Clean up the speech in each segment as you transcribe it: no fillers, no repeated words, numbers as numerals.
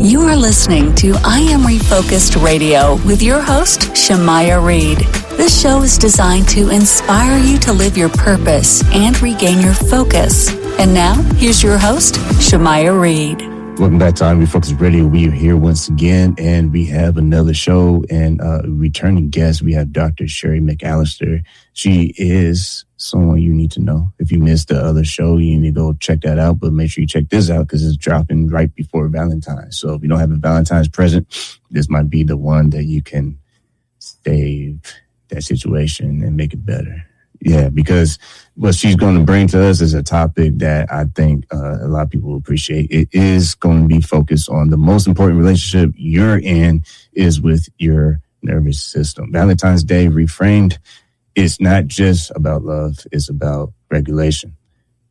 You are listening to I Am Refocused Radio with your host, Shemaiah Reed. This show is designed to inspire you to live your purpose and regain your focus. And now, here's your host, Shemaiah Reed. Welcome back to I Am Refocused Radio. We are here once again, and we have another show and returning guest. We have Dr. McAllister. She is someone you need to know. If you missed the other show, you need to go check that out, but make sure you check this out because it's dropping right before Valentine. So if you don't have a Valentine's present, this might be the one that you can save that situation and make it better. Yeah, because what she's going to bring to us is a topic that I think a lot of people will appreciate. It is going to be focused on the most important relationship you're in is with your nervous system. Valentine's Day reframed. It's not just about love. It's about regulation.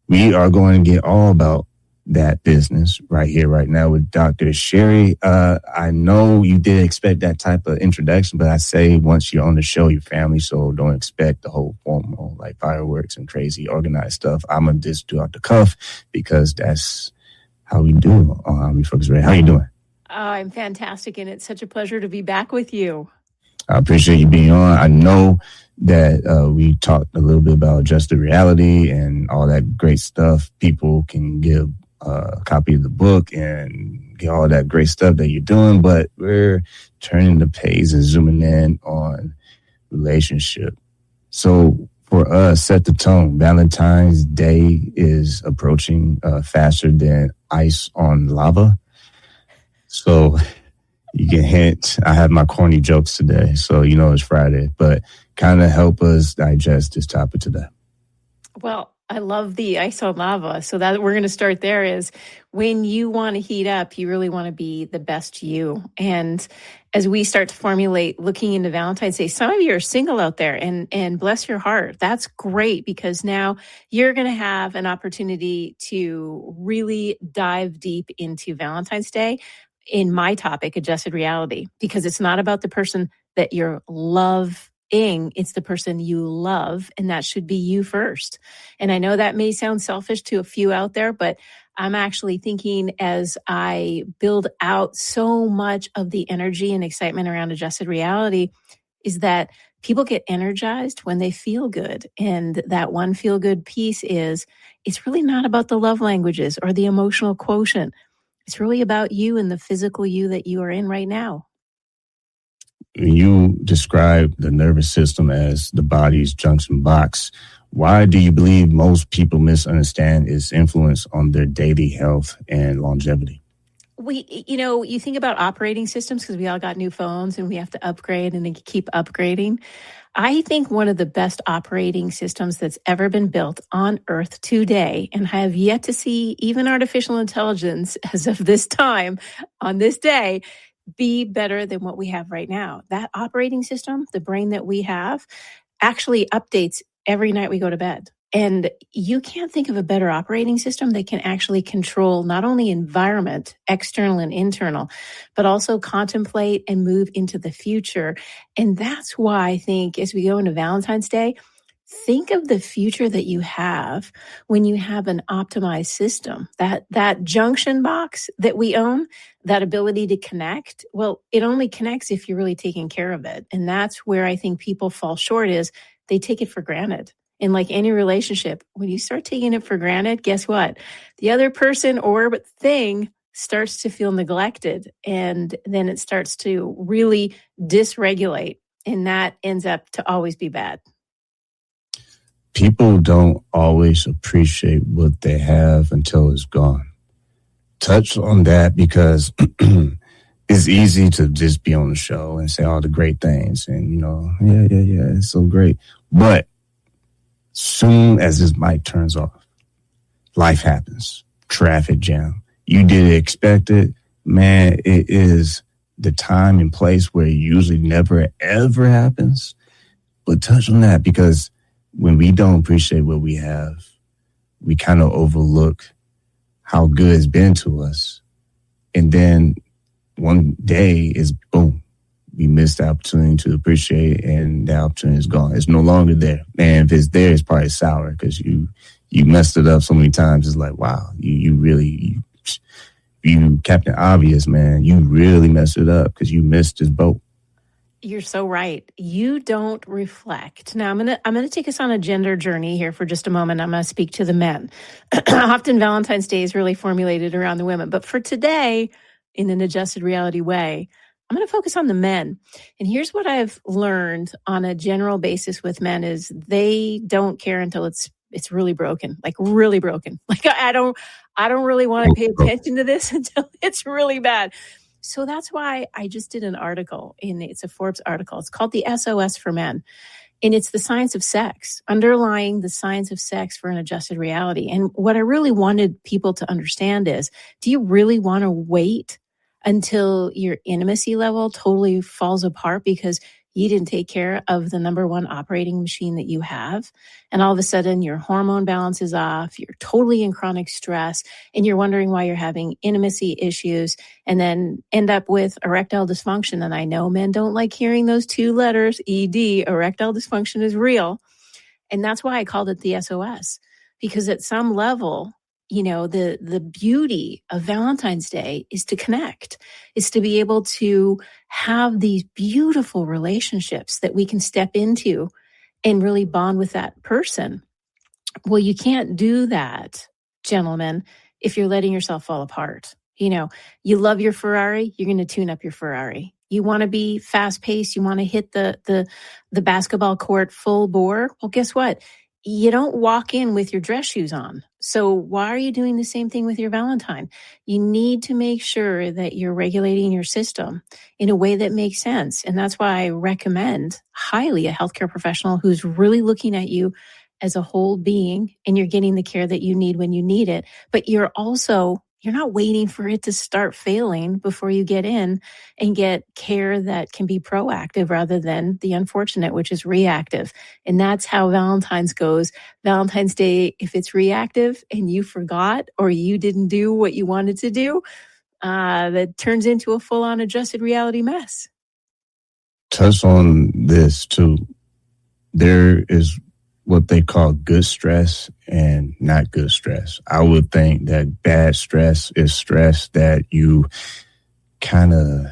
We are going to get all about that business right here, right now with Dr. Sherry. I know you did expect that type of introduction, but I say once you're on the show, your family, so don't expect the whole formal like fireworks and crazy organized stuff. I'm going to just do out the cuff because that's how we do on Refocus Radio. How you doing? I'm fantastic, and it's such a pleasure to be back with you. I appreciate you being on. I know that we talked a little bit about adjusted reality and all that great stuff. People can give a copy of the book and get all that great stuff that you're doing, but we're turning the page and zooming in on relationship. So for us, set the tone. Valentine's Day is approaching faster than ice on lava. So you can hint, I have my corny jokes today, so you know it's Friday, but kind of help us digest this topic today. Well, I love the ice on lava. So that we're going to start there is when you want to heat up, you really want to be the best you. And as we start to formulate looking into Valentine's Day, some of you are single out there and bless your heart. That's great because now you're going to have an opportunity to really dive deep into Valentine's Day in my topic, adjusted reality, because it's not about the person that you're it's the person you love, and that should be you first. And I know that may sound selfish to a few out there, but I'm actually thinking as I build out so much of the energy and excitement around adjusted reality is that people get energized when they feel good. And that one feel good piece is it's really not about the love languages or the emotional quotient. It's really about you and the physical you that you are in right now. You describe the nervous system as the body's junction box. Why do you believe most people misunderstand its influence on their daily health and longevity? You think about operating systems because we all got new phones and we have to upgrade and keep upgrading. I think one of the best operating systems that's ever been built on Earth today, and I have yet to see even artificial intelligence as of this time on this day, be better than what we have right now. That operating system, the brain that we have, actually updates every night we go to bed. And you can't think of a better operating system that can actually control not only environment, external and internal, but also contemplate and move into the future. And that's why I think as we go into Valentine's Day, think of the future that you have when you have an optimized system. That junction box that we own, that ability to connect, well, it only connects if you're really taking care of it. And that's where I think people fall short is they take it for granted. And like any relationship, when you start taking it for granted, guess what? The other person or thing starts to feel neglected. And then it starts to really dysregulate. And that ends up to always be bad. People don't always appreciate what they have until it's gone. Touch on that because it's easy to just be on the show and say all the great things and, yeah, it's so great. But soon as this mic turns off, life happens. Traffic jam. You didn't expect it. Man, it is the time and place where it usually never, ever happens. But touch on that because when we don't appreciate what we have, we kind of overlook how good it's been to us. And then one day is boom, we missed the opportunity to appreciate and the opportunity is gone. It's no longer there. And if it's there, it's probably sour because you messed it up so many times. It's like, wow, you really you Captain Obvious, man, you really messed it up because you missed his boat. You're so right. You don't reflect. Now, I'm gonna take us on a gender journey here for just a moment. I'm gonna speak to the men. Often Valentine's Day is really formulated around the women, but for today, in an adjusted reality way, I'm gonna focus on the men. And here's what I've learned on a general basis with men: is they don't care until it's really broken, like really broken. Like I don't really want to pay attention to this until it's really bad. So that's why I just did an article it's a Forbes article. It's called The SOS for Men. And it's the science of sex, underlying the science of sex for an adjusted reality. And what I really wanted people to understand is, do you really want to wait until your intimacy level totally falls apart because you didn't take care of the number one operating machine that you have? And all of a sudden your hormone balance is off, you're totally in chronic stress, and you're wondering why you're having intimacy issues, and then end up with erectile dysfunction. And I know men don't like hearing those two letters, ED. Erectile dysfunction is real. And that's why I called it the SOS, because at some level, the beauty of Valentine's Day is to connect, is to be able to have these beautiful relationships that we can step into and really bond with that person. Well, you can't do that, gentlemen, if you're letting yourself fall apart. You love your Ferrari, you're going to tune up your Ferrari. You want to be fast paced, you want to hit the basketball court full bore. Well, guess what? You don't walk in with your dress shoes on. So why are you doing the same thing with your Valentine? You need to make sure that you're regulating your system in a way that makes sense. And that's why I recommend highly a healthcare professional who's really looking at you as a whole being, and you're getting the care that you need when you need it. But you're not waiting for it to start failing before you get in and get care that can be proactive rather than the unfortunate, which is reactive. And that's how Valentine's goes. Valentine's Day, if it's reactive and you forgot or you didn't do what you wanted to do, that turns into a full-on adjusted reality mess. Touch on this too. There is what they call good stress and not good stress. I would think that bad stress is stress that you kind of,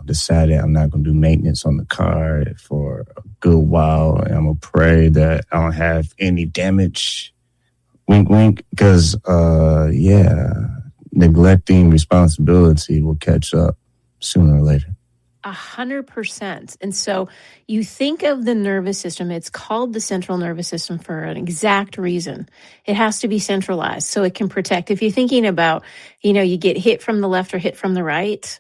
decided I'm not going to do maintenance on the car for a good while. And I'm going to pray that I don't have any damage. Wink, wink. Because, neglecting responsibility will catch up sooner or later. 100%. And so you think of the nervous system, it's called the central nervous system for an exact reason. It has to be centralized so it can protect. If you're thinking about, you get hit from the left or hit from the right,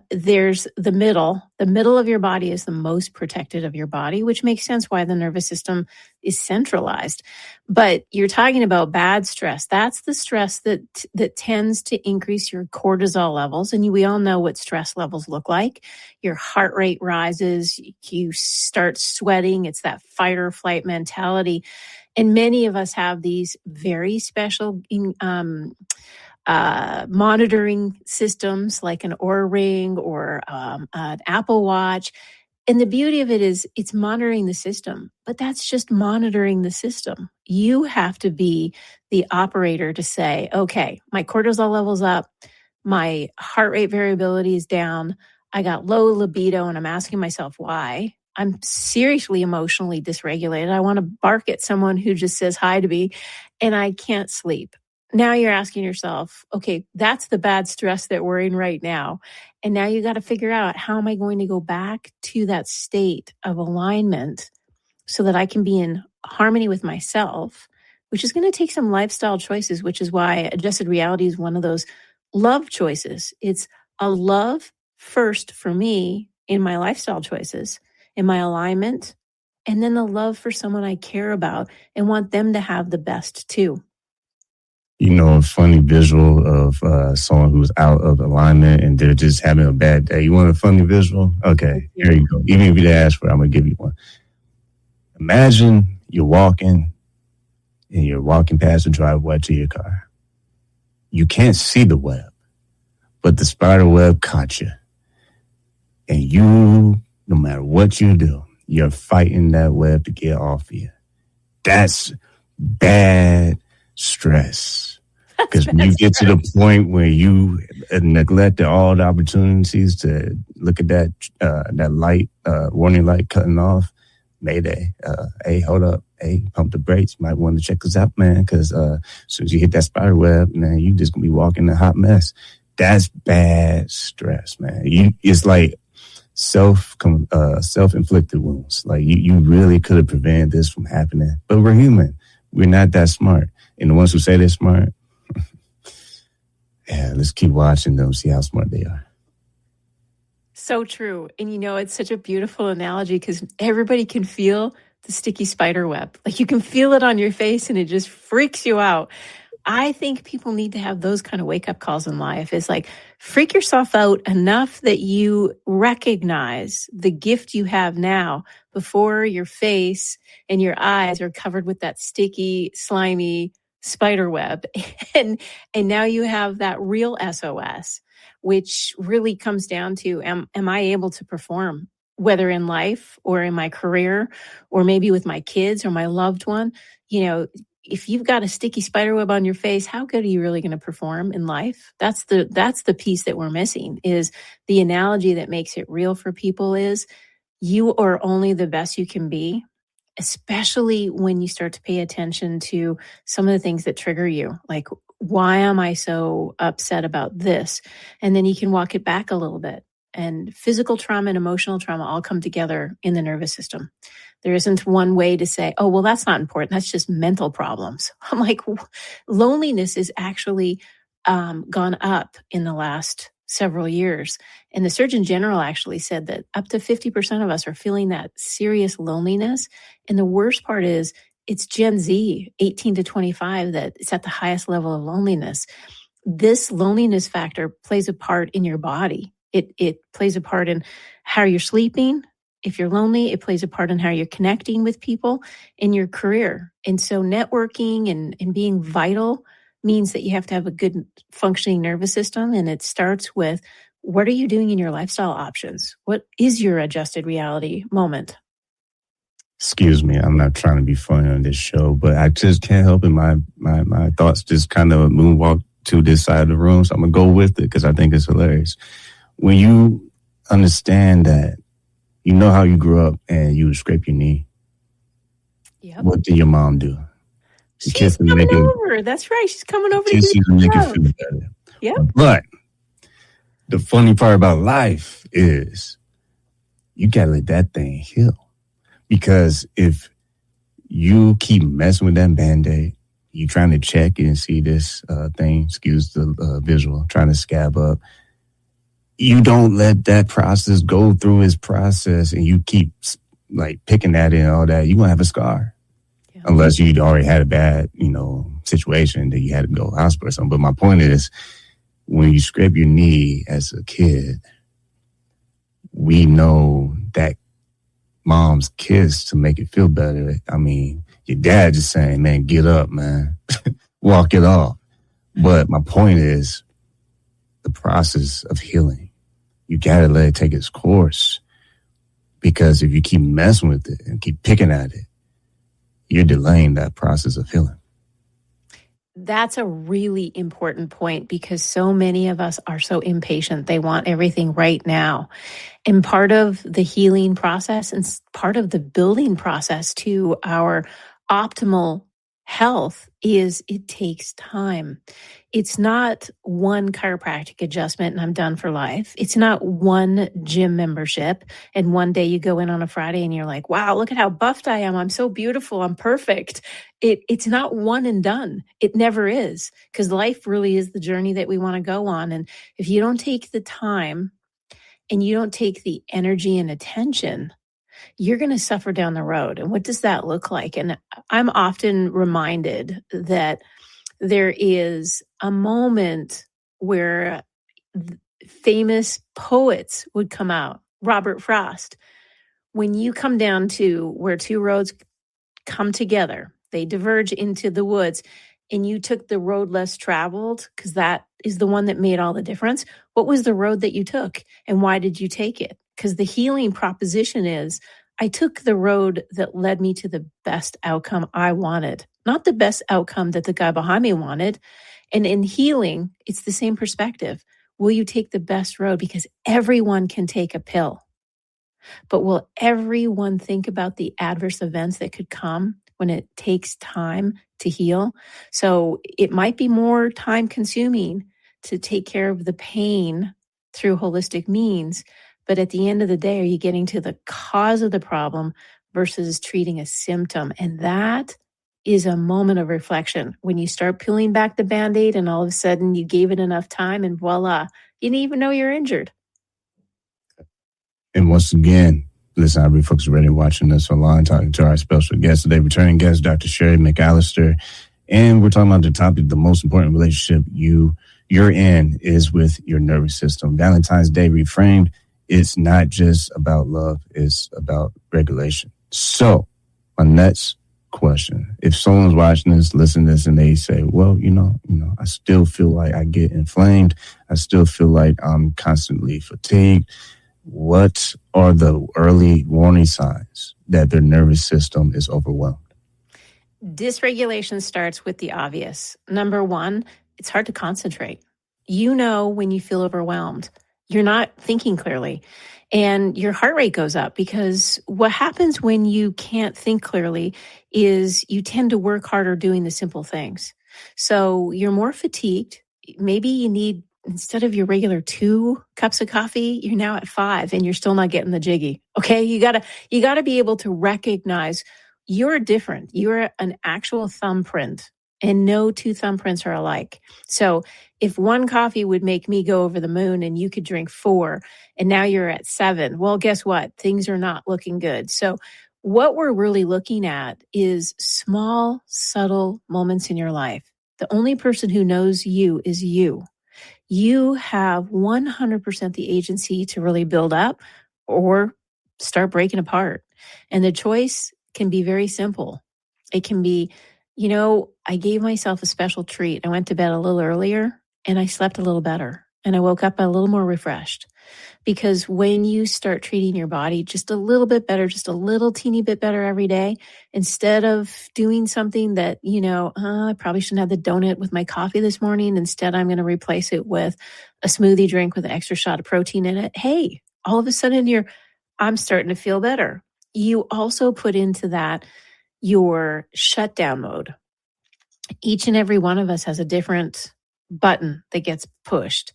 there's the middle. The middle of your body is the most protected of your body, which makes sense why the nervous system is centralized. But you're talking about bad stress. That's the stress that tends to increase your cortisol levels. And we all know what stress levels look like. Your heart rate rises, you start sweating. It's that fight or flight mentality. And many of us have these very special monitoring systems like an Oura Ring or an Apple Watch. And the beauty of it is it's monitoring the system, but that's just monitoring the system. You have to be the operator to say, okay, my cortisol level's up, my heart rate variability is down, I got low libido, and I'm asking myself why. I'm seriously emotionally dysregulated. I want to bark at someone who just says hi to me, and I can't sleep. Now you're asking yourself, okay, that's the bad stress that we're in right now. And now you got to figure out, how am I going to go back to that state of alignment so that I can be in harmony with myself, which is going to take some lifestyle choices, which is why adjusted reality is one of those love choices. It's a love first for me in my lifestyle choices, in my alignment, and then the love for someone I care about and want them to have the best too. A funny visual of someone who's out of alignment and they're just having a bad day. You want a funny visual? Okay, here you go. Even if you didn't ask for it, I'm going to give you one. Imagine you're walking past the driveway to your car. You can't see the web, but the spider web caught you. And you, no matter what you do, you're fighting that web to get off of you. That's bad stress. Because when you get to the point where you neglect all the opportunities to look at that light, warning light cutting off, mayday. Hey, hold up. Hey, pump the brakes. You might want to check this out, man, because as soon as you hit that spider web, man, you just going to be walking a hot mess. That's bad stress, man. It's like self-inflicted wounds. Like you really could have prevented this from happening. But we're human. We're not that smart. And the ones who say they're smart, yeah, let's keep watching them, see how smart they are. So true. And it's such a beautiful analogy because everybody can feel the sticky spider web. Like you can feel it on your face and it just freaks you out. I think people need to have those kind of wake-up calls in life. It's like freak yourself out enough that you recognize the gift you have now before your face and your eyes are covered with that sticky, slimy spider web. And now you have that real SOS, which really comes down to, am I able to perform, whether in life or in my career or maybe with my kids or my loved one? If you've got a sticky spider web on your face, how good are you really going to perform in life? That's the piece that we're missing. Is the analogy that makes it real for people is you are only the best you can be, especially when you start to pay attention to some of the things that trigger you. Like, why am I so upset about this? And then you can walk it back a little bit. And physical trauma and emotional trauma all come together in the nervous system. There isn't one way to say, oh, well, that's not important. That's just mental problems. I'm like, loneliness is actually gone up in the last several years. And the Surgeon General actually said that up to 50% of us are feeling that serious loneliness. And the worst part is it's Gen Z, 18 to 25, that it's at the highest level of loneliness. This loneliness factor plays a part in your body. It plays a part in how you're sleeping. If you're lonely, it plays a part in how you're connecting with people in your career. And so networking and being vital means that you have to have a good functioning nervous system. And it starts with, what are you doing in your lifestyle options? What is your adjusted reality moment? Excuse me, I'm not trying to be funny on this show, but I just can't help it. My thoughts just kind of moonwalk to this side of the room. So I'm going to go with it because I think it's hilarious. When you understand that, you know how you grew up and you would scrape your knee. Yep. What did your mom do? She's coming over. That's right. She's coming over to make you feel better. Yep. But the funny part about life is you got to let that thing heal. Because if you keep messing with that Band-Aid, you're trying to check and see this thing, excuse the visual, trying to scab up, you don't let that process go through its process and you keep like picking at it and all that, you're going to have a scar. Yeah. Unless you'd already had a bad, situation that you had to go to the hospital or something. But my point is, when you scrape your knee as a kid, we know that mom's kiss to make it feel better. I mean, your dad just saying, man, get up, man, walk it off. But my point is the process of healing. You got to let it take its course, because if you keep messing with it and keep picking at it, you're delaying that process of healing. That's a really important point, because so many of us are so impatient. They want everything right now. And part of the healing process and part of the building process to our optimal health is it takes time. It's not one chiropractic adjustment and I'm done for life. It's not one gym membership and one day you go in on a Friday and you're like, wow, look at how buffed I am. I'm so beautiful. I'm perfect. It's not one and done. It never is, because life really is the journey that we want to go on. And if you don't take the time and you don't take the energy and attention, you're going to suffer down the road. And what does that look like? And I'm often reminded that there is a moment where famous poets would come out. Robert Frost, when you come down to where two roads come together, they diverge into the woods, and you took the road less traveled, because that is the one that made all the difference. What was the road that you took, and why did you take it? Because the healing proposition is, I took the road that led me to the best outcome I wanted, not the best outcome that the guy behind me wanted. And in healing, it's the same perspective. Will you take the best road? Because everyone can take a pill. But will everyone think about the adverse events that could come when it takes time to heal? So it might be more time consuming to take care of the pain through holistic means. But at the end of the day, are you getting to the cause of the problem versus treating a symptom? And that is a moment of reflection when you start peeling back the Band-Aid and all of a sudden you gave it enough time and voila, you didn't even know you're injured. And once again, listen, I Refocused Radio, watching this online, talking to our special guest today, returning guest, Dr. Shemaiah McAllister. And we're talking about the topic, the most important relationship you're in is with your nervous system. Valentine's Day reframed. It's not just about love, it's about regulation. So, my next question, if someone's watching this, listening to this, and they say, well, I still feel like I get inflamed. I still feel like I'm constantly fatigued. What are the early warning signs that their nervous system is overwhelmed? Dysregulation starts with the obvious. Number one, it's hard to concentrate. You know when you feel overwhelmed, you're not thinking clearly, and your heart rate goes up, because what happens when you can't think clearly is you tend to work harder doing the simple things. So you're more fatigued. Maybe you need, instead of your regular 2 cups of coffee, you're now at 5 and you're still not getting the jiggy. Okay. You gotta be able to recognize you're different. You're an actual thumbprint, and no 2 thumbprints are alike. So if 1 coffee would make me go over the moon and you could drink 4 and now you're at 7, well, guess what? Things are not looking good. So what we're really looking at is small, subtle moments in your life. The only person who knows you is you. You have 100% the agency to really build up or start breaking apart. And the choice can be very simple. It can be, I gave myself a special treat. I went to bed a little earlier and I slept a little better. And I woke up a little more refreshed. Because when you start treating your body just a little bit better, just a little teeny bit better every day, instead of doing something that, I probably shouldn't have the donut with my coffee this morning. Instead, I'm going to replace it with a smoothie drink with an extra shot of protein in it. Hey, all of a sudden I'm starting to feel better. You also put into that your shutdown mode. Each and every one of us has a different button that gets pushed.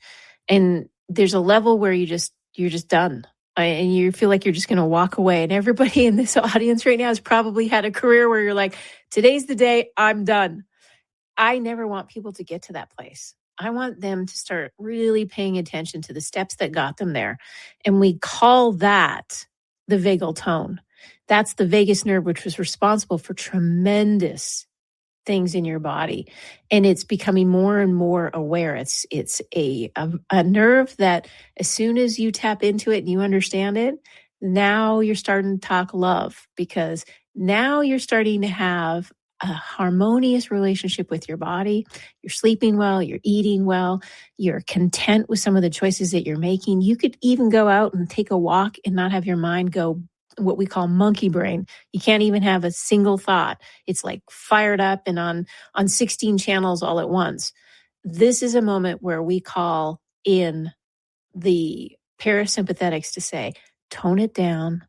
And there's a level where you're just done. And you feel like you're just going to walk away. And everybody in this audience right now has probably had a career where you're like, today's the day, I'm done. I never want people to get to that place. I want them to start really paying attention to the steps that got them there. And we call that the vagal tone. That's the vagus nerve, which was responsible for tremendous things in your body. And it's becoming more and more aware. It's a nerve that as soon as you tap into it and you understand it, now you're starting to talk love, because now you're starting to have a harmonious relationship with your body. You're sleeping well, you're eating well, you're content with some of the choices that you're making. You could even go out and take a walk and not have your mind go what we call monkey brain. You can't even have a single thought. It's like fired up and on 16 channels all at once. This is a moment where we call in the parasympathetics to say, tone it down,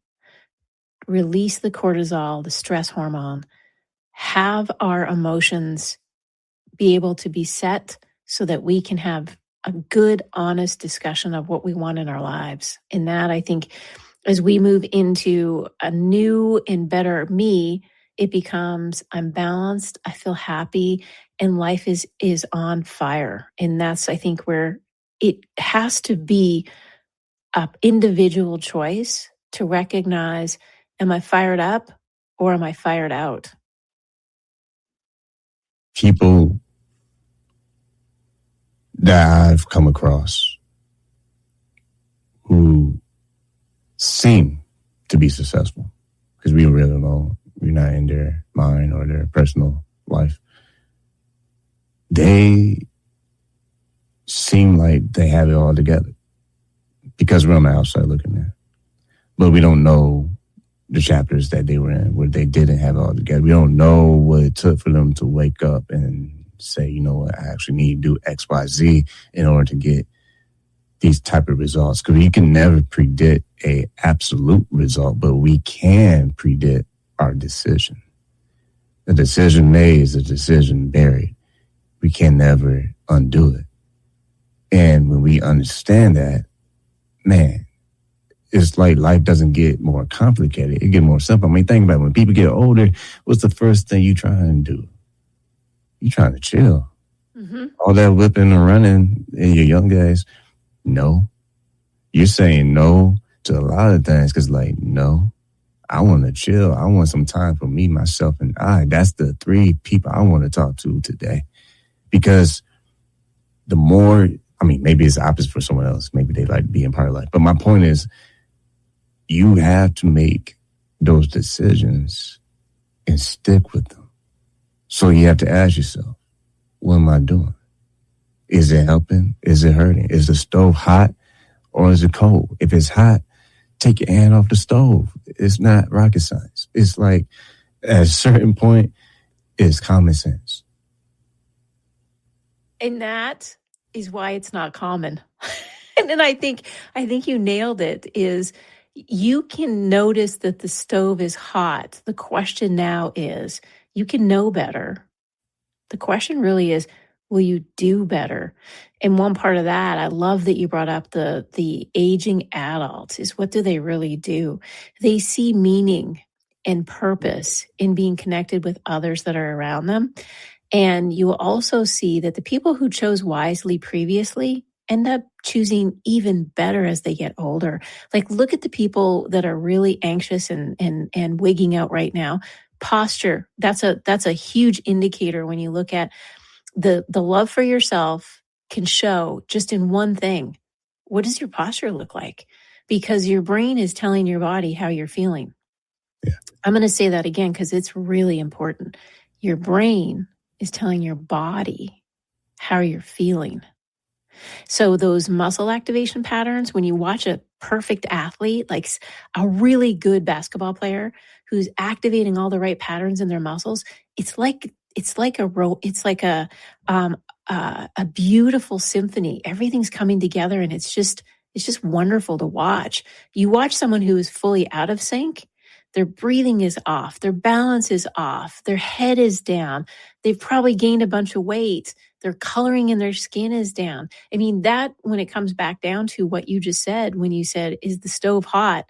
release the cortisol, the stress hormone, have our emotions be able to be set so that we can have a good, honest discussion of what we want in our lives. And that, I think, as we move into a new and better me, it becomes, I'm balanced, I feel happy, and life is on fire. And that's, I think, where it has to be an individual choice to recognize, am I fired up or am I fired out? People that I've come across who seem to be successful, because we really don't know, we're not in their mind or their personal life. They seem like they have it all together because we're on the outside looking in. But we don't know the chapters that they were in where they didn't have it all together. We don't know what it took for them to wake up and to say, you know what, I actually need to do X, Y, Z in order to get these type of results. Because you can never predict a absolute result, but we can predict our decision. The decision made is a decision buried. We can never undo it. And when we understand that, man, it's like life doesn't get more complicated. It gets more simple. I mean, think about it. When people get older, what's the first thing you try and do? You trying to chill. Mm-hmm. All that whipping and running in your young days, no. You're saying no to a lot of things because, like, no, I want to chill. I want some time for me, myself, and I. That's the 3 people I want to talk to today. Because the more, I mean, maybe it's the opposite for someone else. Maybe they like being part of life. But my point is, you have to make those decisions and stick with them. So you have to ask yourself, what am I doing? Is it helping? Is it hurting? Is the stove hot or is it cold? If it's hot, take your hand off the stove. It's not rocket science. It's like, at a certain point, it's common sense. And that is why it's not common. And then I think you nailed it, is you can notice that the stove is hot. The question now is, you can know better. The question really is, will you do better? And one part of that, I love that you brought up the aging adults, is what do they really do? They see meaning and purpose in being connected with others that are around them. And you will also see that the people who chose wisely previously end up choosing even better as they get older. Like, look at the people that are really anxious and wigging out right now. Posture, that's a huge indicator when you look at the love for yourself can show just in one thing. What does your posture look like? Because your brain is telling your body how you're feeling. Yeah. I'm going to say that again because it's really important. Your brain is telling your body how you're feeling. So those muscle activation patterns, when you watch a perfect athlete, like a really good basketball player who's activating all the right patterns in their muscles, it's like a beautiful symphony. Everything's coming together, and it's just wonderful to watch. You watch someone who is fully out of sync. Their breathing is off. Their balance is off. Their head is down. They've probably gained a bunch of weight. Their coloring in their skin is down. I mean, that, when it comes back down to what you just said, when you said, is the stove hot?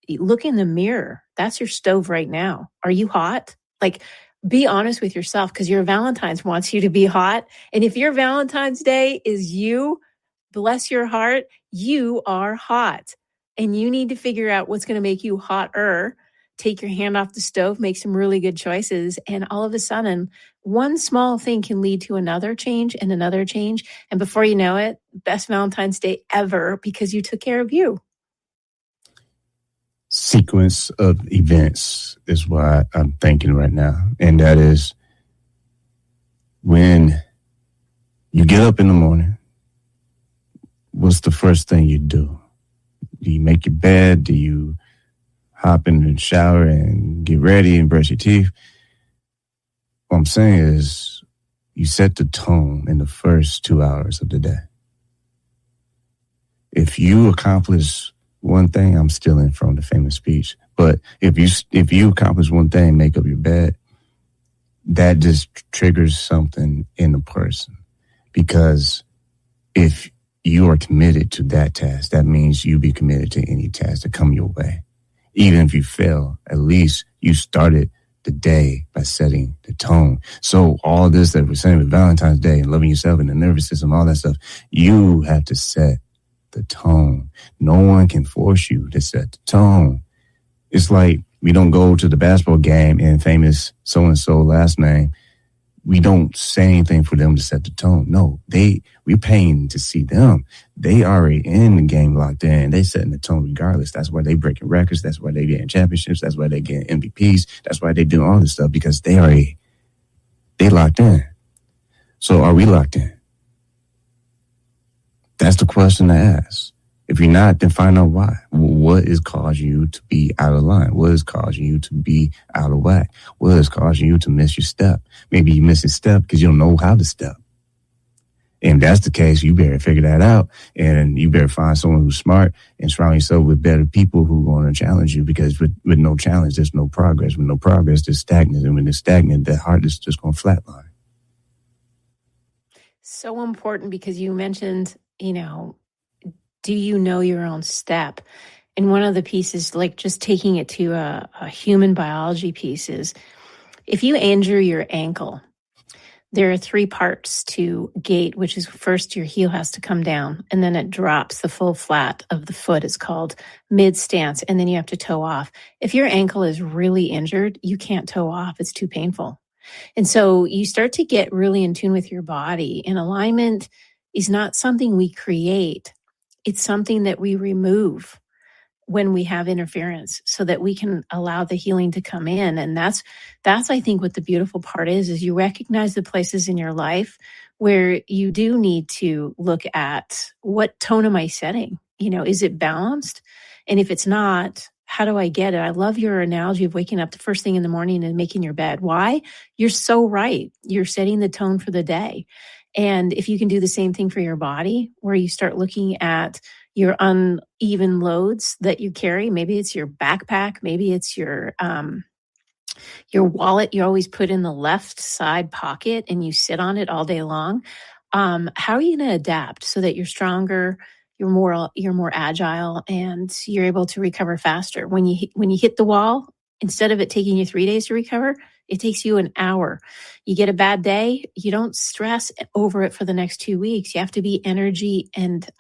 Look in the mirror. That's your stove right now. Are you hot? Like, be honest with yourself, because your Valentine's wants you to be hot. And if your Valentine's Day is you, bless your heart, you are hot. And you need to figure out what's going to make you hotter. Take your hand off the stove, make some really good choices. And all of a sudden, one small thing can lead to another change and another change. And before you know it, best Valentine's Day ever, because you took care of you. Sequence of events is what I'm thinking right now. And that is, when you get up in the morning, what's the first thing you do? Do you make your bed? Do you hop in the shower and get ready and brush your teeth? What I'm saying is, you set the tone in the first 2 hours of the day. If you accomplish one thing, I'm stealing from the famous speech, but if you accomplish one thing, make up your bed, that just triggers something in the person. Because if you are committed to that task, that means you be committed to any task that come your way. Even if you fail, at least you started the day by setting the tone. So all this that we're saying with Valentine's Day and loving yourself and the nervous system, all that stuff, you have to set the tone. No one can force you to set the tone. It's like we don't go to the basketball game and famous so-and-so last name. We don't say anything for them to set the tone. No, we're paying to see them. They already in the game locked in. They setting the tone regardless. That's why they breaking records. That's why they getting championships. That's why they getting MVPs. That's why they doing all this stuff, because they locked in. So are we locked in? That's the question to ask. If you're not, then find out why. What is causing you to be out of line? What is causing you to be out of whack? What is causing you to miss your step? Maybe you miss a step because you don't know how to step. And if that's the case, you better figure that out. And you better find someone who's smart and surround yourself with better people who are going to challenge you, because with no challenge, there's no progress. With no progress, there's stagnant. And when it's stagnant, the heart is just going to flatline. So important, because you mentioned, do you know your own step? And one of the pieces, like just taking it to a human biology piece, is if you injure your ankle, there are 3 parts to gait, which is first your heel has to come down, and then it drops. The full flat of the foot is called mid stance, and then you have to toe off. If your ankle is really injured, you can't toe off. It's too painful. And so you start to get really in tune with your body. And alignment is not something we create. It's something that we remove when we have interference, so that we can allow the healing to come in. And that's I think what the beautiful part is you recognize the places in your life where you do need to look at, what tone am I setting? Is it balanced? And if it's not, how do I get it? I love your analogy of waking up the first thing in the morning and making your bed. Why? You're so right. You're setting the tone for the day. And if you can do the same thing for your body, where you start looking at your uneven loads that you carry, maybe it's your backpack, maybe it's your wallet you always put in the left side pocket and you sit on it all day long. How are you going to adapt so that you're stronger, you're more agile, and you're able to recover faster? When you hit the wall, instead of it taking you 3 days to recover, it takes you an hour. You get a bad day, you don't stress over it for the next 2 weeks. You have to be energy and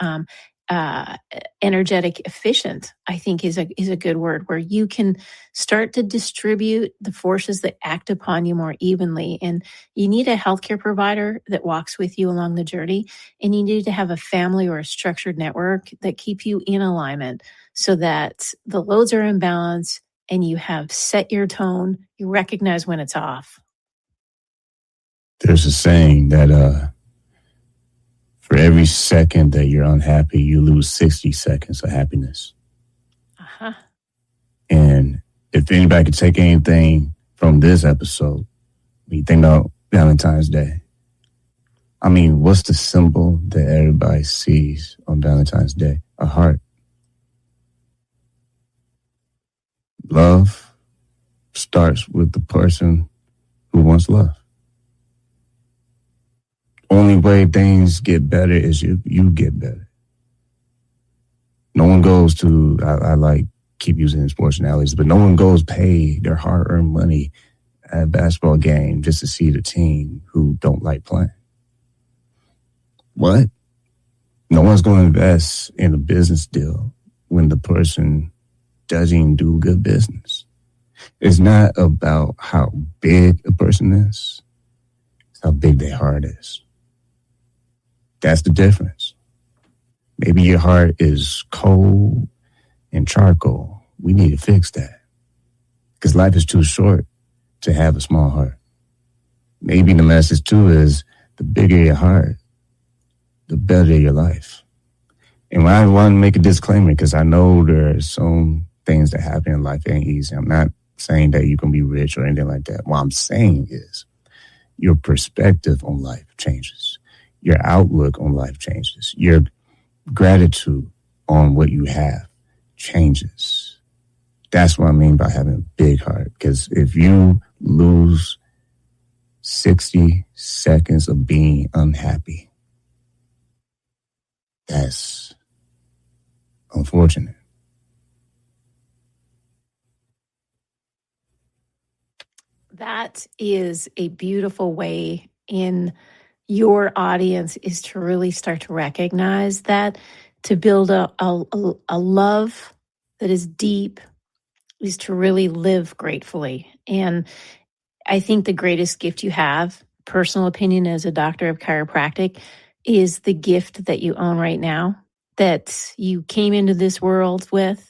energetic efficient, I think is a good word, where you can start to distribute the forces that act upon you more evenly. And you need a healthcare provider that walks with you along the journey. And you need to have a family or a structured network that keep you in alignment, so that the loads are in balance and you have set your tone. You recognize when it's off. There's a saying that for every second that you're unhappy, you lose 60 seconds of happiness. Uh-huh. And if anybody could take anything from this episode, when you think about Valentine's Day, I mean, what's the symbol that everybody sees on Valentine's Day? A heart. Love starts with the person who wants love. Only way things get better is you get better. No one goes to, I keep using sports analogies, but no one goes pay their hard-earned money at a basketball game just to see the team who don't like playing. What? No one's going to invest in a business deal when the person doesn't do good business. It's not about how big a person is. It's how big their heart is. That's the difference. Maybe your heart is cold and charcoal. We need to fix that, because life is too short to have a small heart. Maybe the message too is, the bigger your heart, the better your life. And I want to make a disclaimer, because I know there are some things that happen in life that ain't easy. I'm not saying that you're going to be rich or anything like that. What I'm saying is your perspective on life changes. Your outlook on life changes. Your gratitude on what you have changes. That's what I mean by having a big heart. Because if you lose 60 seconds of being unhappy, that's unfortunate. That is a beautiful way in your audience, is to really start to recognize that, to build a love that is deep, is to really live gratefully. And I think the greatest gift you have, personal opinion as a doctor of chiropractic, is the gift that you own right now, that you came into this world with,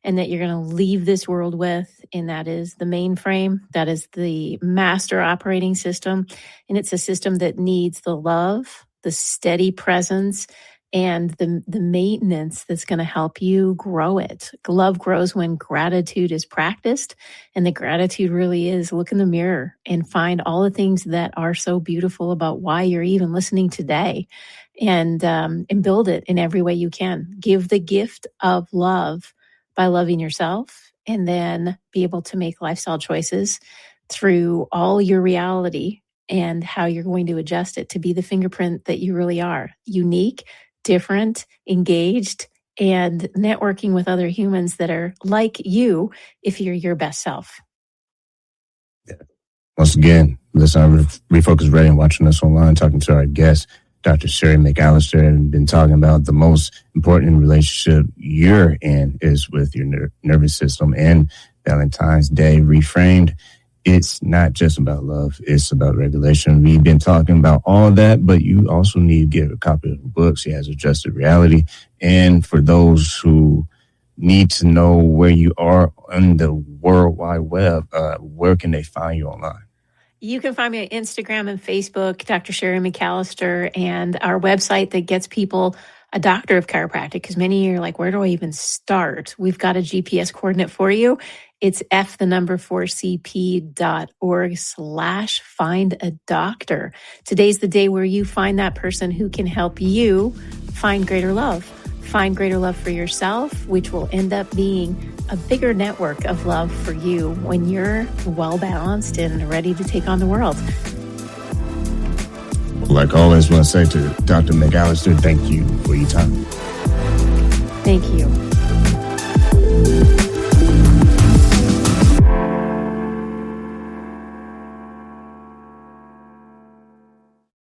and that you're going to leave this world with, and that is the mainframe. That is the master operating system, and it's a system that needs the love, the steady presence, and the maintenance that's going to help you grow it. Love grows when gratitude is practiced, and the gratitude really is look in the mirror and find all the things that are so beautiful about why you're even listening today, and build it in every way you can. Give the gift of love by loving yourself, and then be able to make lifestyle choices through all your reality and how you're going to adjust it to be the fingerprint that you really are. Unique, different, engaged, and networking with other humans that are like you if you're your best self. Yeah. Once again, listen, Refocused Radio and watching us online, talking to our guest, Dr. Shemaiah McAllister, and been talking about the most important relationship you're in is with your nervous system. And Valentine's Day reframed. It's not just about love. It's about regulation. We've been talking about all of that, but you also need to get a copy of the book. She has Adjusted Reality. And for those who need to know where you are on the World Wide Web, where can they find you online? You can find me on Instagram and Facebook, Dr. Shemaiah McAllister, and our website that gets people a doctor of chiropractic, because many are like, where do I even start? We've got a GPS coordinate for you. It's f4cp.org/find a doctor. Today's the day where you find that person who can help you find greater love. Find greater love for yourself, which will end up being a bigger network of love for you when you're well-balanced and ready to take on the world. Like always, I want to say to Dr. McAllister, thank you for your time. Thank you.